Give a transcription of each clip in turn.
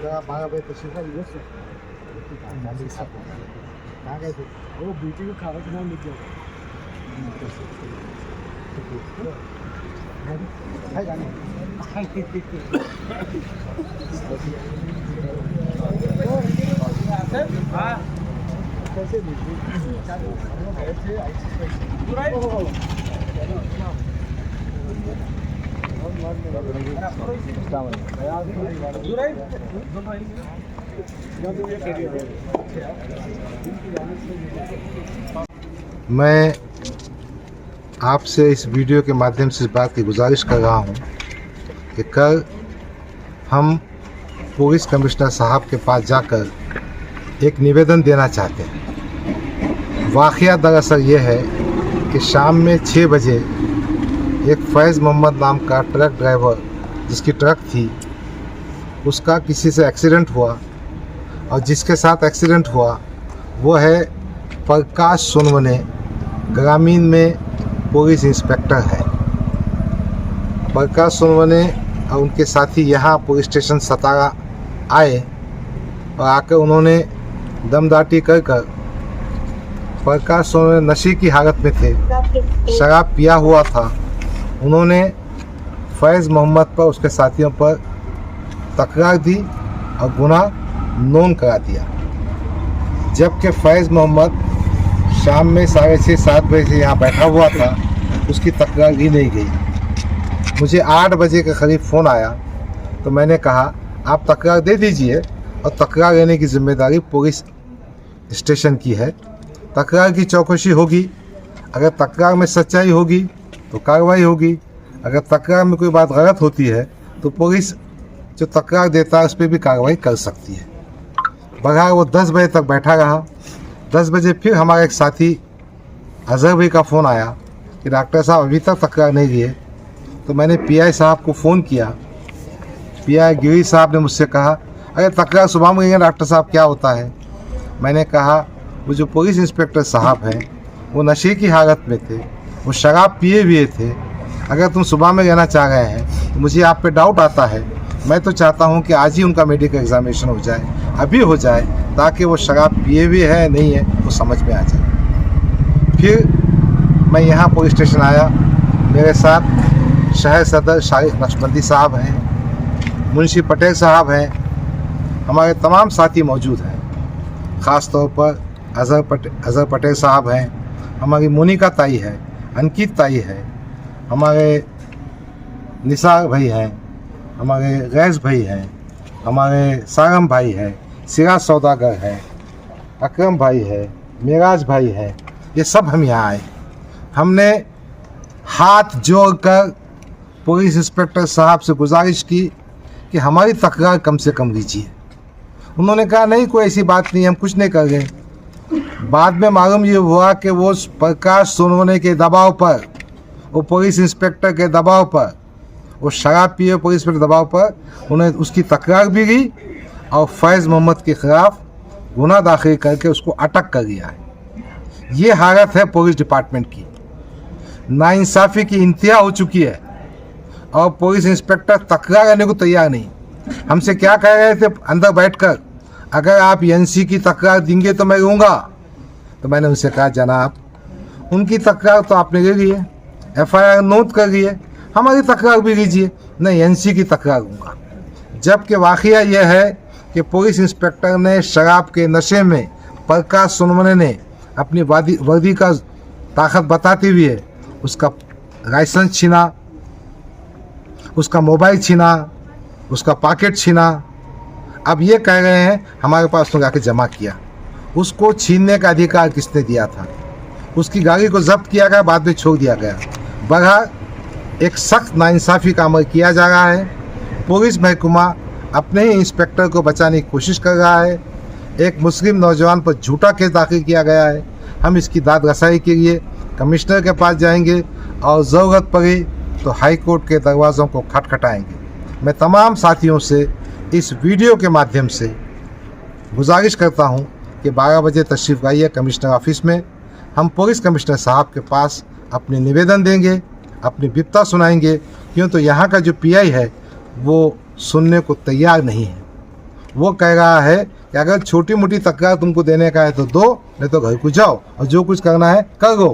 12 बजे तशरीफ लाइए कहाँ गए थे? वो बेटी को खाना का नाम लिख दिया है जाने कैसे मैं आपसे इस वीडियो के माध्यम से इस बात की गुजारिश कर रहा हूं कि कल हम पुलिस कमिश्नर साहब के पास जाकर एक निवेदन देना चाहते हैं। वाक़या दरअसल ये है कि शाम में 6 बजे एक फैज़ मोहम्मद नाम का ट्रक ड्राइवर जिसकी ट्रक थी उसका किसी से एक्सीडेंट हुआ और जिसके साथ एक्सीडेंट हुआ वो है प्रकाश सोनवने, ग्रामीण में पुलिस इंस्पेक्टर है। प्रकाश सोनवने और उनके साथी यहाँ पुलिस स्टेशन सतारा आए और आकर उन्होंने दमदाटी कर प्रकाश सोनवने नशे की हालत में थे, शराब पिया हुआ था। उन्होंने फैज़ मोहम्मद पर उसके साथियों पर तकरार दी और गुनाह नोन करा दिया। जबकि फैज़ मोहम्मद शाम में 6:30-7 बजे से यहाँ बैठा हुआ था, उसकी तकरार ही नहीं गई। मुझे 8 बजे के करीब फ़ोन आया तो मैंने कहा आप तकरार दे दीजिए और तकरार लेने की जिम्मेदारी पुलिस स्टेशन की है। तकरार की चौकसी होगी, अगर तकरार में सच्चाई होगी तो कार्रवाई होगी, अगर तकरार में कोई बात गलत होती है तो पुलिस जो तकरार देता है उस पर भी कार्रवाई कर सकती है। बगैर वो 10 बजे तक बैठा रहा। 10 बजे फिर हमारा एक साथी अजहर भाई का फ़ोन आया कि डॉक्टर साहब अभी तक तकरार नहीं लिए। तो मैंने पीआई साहब को फ़ोन किया। पीआई गिरी साहब ने मुझसे कहा अरे तकरार सुबह में गए डॉक्टर साहब, क्या होता है? मैंने कहा वो जो पुलिस इंस्पेक्टर साहब हैं वो नशे की हालत में थे, वो शराब पिए हुए थे। अगर तुम सुबह में रहना चाह रहे हैं तो मुझे आप पे डाउट आता है। मैं तो चाहता हूं कि आज ही उनका मेडिकल एग्जामिनेशन हो जाए, अभी हो जाए, ताकि वो शराब पिए हुए है नहीं है वो समझ में आ जाए। फिर मैं यहाँ पुलिस स्टेशन आया। मेरे साथ शहर सदर शारिक नक्शबंदी साहब हैं, मुंशी पटेल साहब हैं, हमारे तमाम साथी मौजूद हैं। ख़ास तौर पर अजहर पटेल साहब हैं, हमारी मोनिका ताई है, अंकित ताई है, हमारे निसार भाई हैं, हमारे गैस भाई हैं, हमारे सारम भाई है, सिराज सौदागर है, अकरम भाई है, मेराज भाई है। ये सब हम यहाँ आए। हमने हाथ जोड़कर पुलिस इंस्पेक्टर साहब से गुजारिश की कि हमारी तकरार कम से कम लीजिए। उन्होंने कहा नहीं कोई ऐसी बात नहीं, हम कुछ नहीं कर गए। बाद में मालूम ये हुआ कि वो प्रकाश सोनवने के दबाव पर, वो पुलिस इंस्पेक्टर के दबाव पर, वो शराब पिए पुलिस पर दबाव पर उन्हें उसकी तकरार भी ली और फैज़ मोहम्मद के ख़िलाफ़ गुनाह दाखिल करके उसको अटक कर लिया है। ये हालत है पुलिस डिपार्टमेंट की। नाइंसाफ़ी की इंतहा हो चुकी है और पुलिस इंस्पेक्टर तकरार करने को तैयार नहीं। हमसे क्या कह रहे थे अंदर बैठकर, अगर आप एनसी की तकरार देंगे तो मैं लूँगा। तो मैंने उनसे कहा जनाब उनकी तकरार तो आपने ले ली है, FIR नोट कर ली है, हमारी तकरार भी लीजिए। नहीं, एनसी की तकरार लूँगा। जबकि वाक़या यह है कि पुलिस इंस्पेक्टर ने शराब के नशे में प्रकाश सोनवने ने अपनी वर्दी का ताकत बताते हुए उसका लाइसेंस छीना, उसका मोबाइल छीना, उसका पॉकेट छीना। अब ये कह रहे हैं हमारे पास तो जाके जमा किया। उसको छीनने का अधिकार किसने दिया था? उसकी गाड़ी को जब्त किया गया, बाद में छोड़ दिया गया। बगैर एक सख्त नाइंसाफ़ी का अमल किया जा रहा है। पुलिस महकमा अपने ही इंस्पेक्टर को बचाने की कोशिश कर रहा है। एक मुस्लिम नौजवान पर झूठा केस दाखिल किया गया है। हम इसकी दाद रसाई के लिए कमिश्नर के पास जाएंगे और ज़रूरत पड़ी तो हाई कोर्ट के दरवाज़ों को खटखटाएंगे। मैं तमाम साथियों से इस वीडियो के माध्यम से गुजारिश करता हूं कि 12 बजे तशरीफ़ लाइए कमिश्नर ऑफिस में। हम पुलिस कमिश्नर साहब के पास अपने निवेदन देंगे, अपनी विपता सुनाएंगे, क्यों तो यहाँ का जो PI है वो सुनने को तैयार नहीं है। वो कह रहा है कि अगर छोटी मोटी तकरार तुमको देने का है तो दो, नहीं तो घर को जाओ और जो कुछ करना है करो,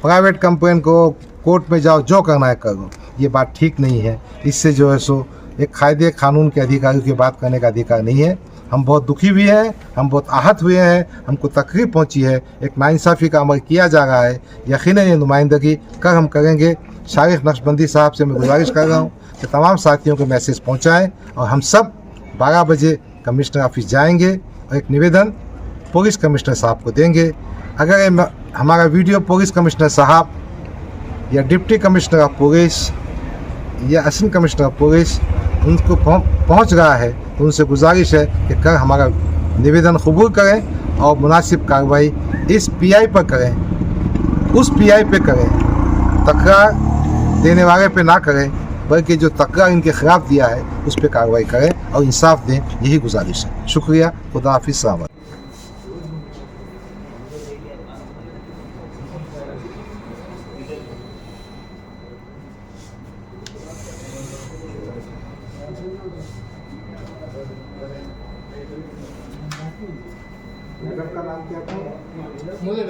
प्राइवेट कंप्लेन को कोर्ट में जाओ, जो करना है करो। ये बात ठीक नहीं है। इससे जो है सो एक कायदे कानून के अधिकारियों की बात करने का अधिकार नहीं है। हम बहुत दुखी भी हैं, हम बहुत आहत हुए हैं, हमको तकलीफ पहुंची है, एक नाइंसाफ़ी का अमल किया जा रहा है। यकीनन ये नुमाइंदगी कर हम करेंगे। शारिक नक्शबंदी साहब से मैं गुजारिश कर रहा हूँ कि तमाम साथियों को मैसेज पहुँचाएँ और हम सब 12 बजे कमिश्नर ऑफिस जाएंगे और एक निवेदन पुलिस कमिश्नर साहब को देंगे। अगर ये हमारा वीडियो पुलिस कमिश्नर साहब या डिप्टी कमिश्नर ऑफ पुलिस या असिस्टेंट कमिश्नर ऑफ पुलिस उनको पहुंच रहा है तो उनसे गुजारिश है कि कर हमारा निवेदन कबूल करें और मुनासिब कार्रवाई इस पीआई पर करें, उस पीआई पे करें, तकरार देने वाले पे ना करें, बल्कि जो तकरार इनके ख़िलाफ़ दिया है उस पर कार्रवाई करें और इंसाफ दें। यही गुजारिश है। शुक्रिया। खुदा हाफिज़। सलाम। मैडम का नाम क्या था? मुले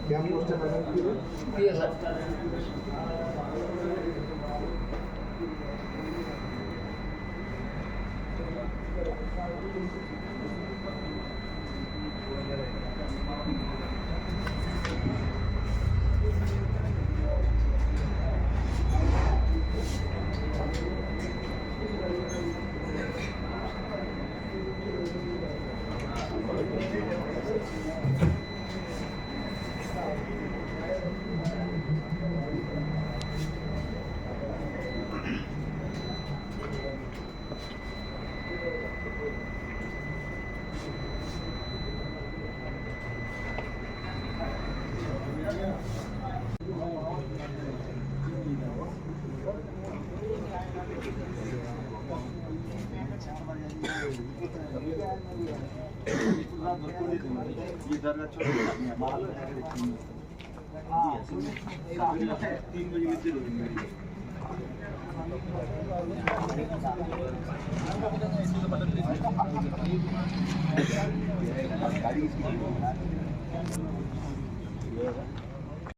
क्या पोस्ट है मैडम की?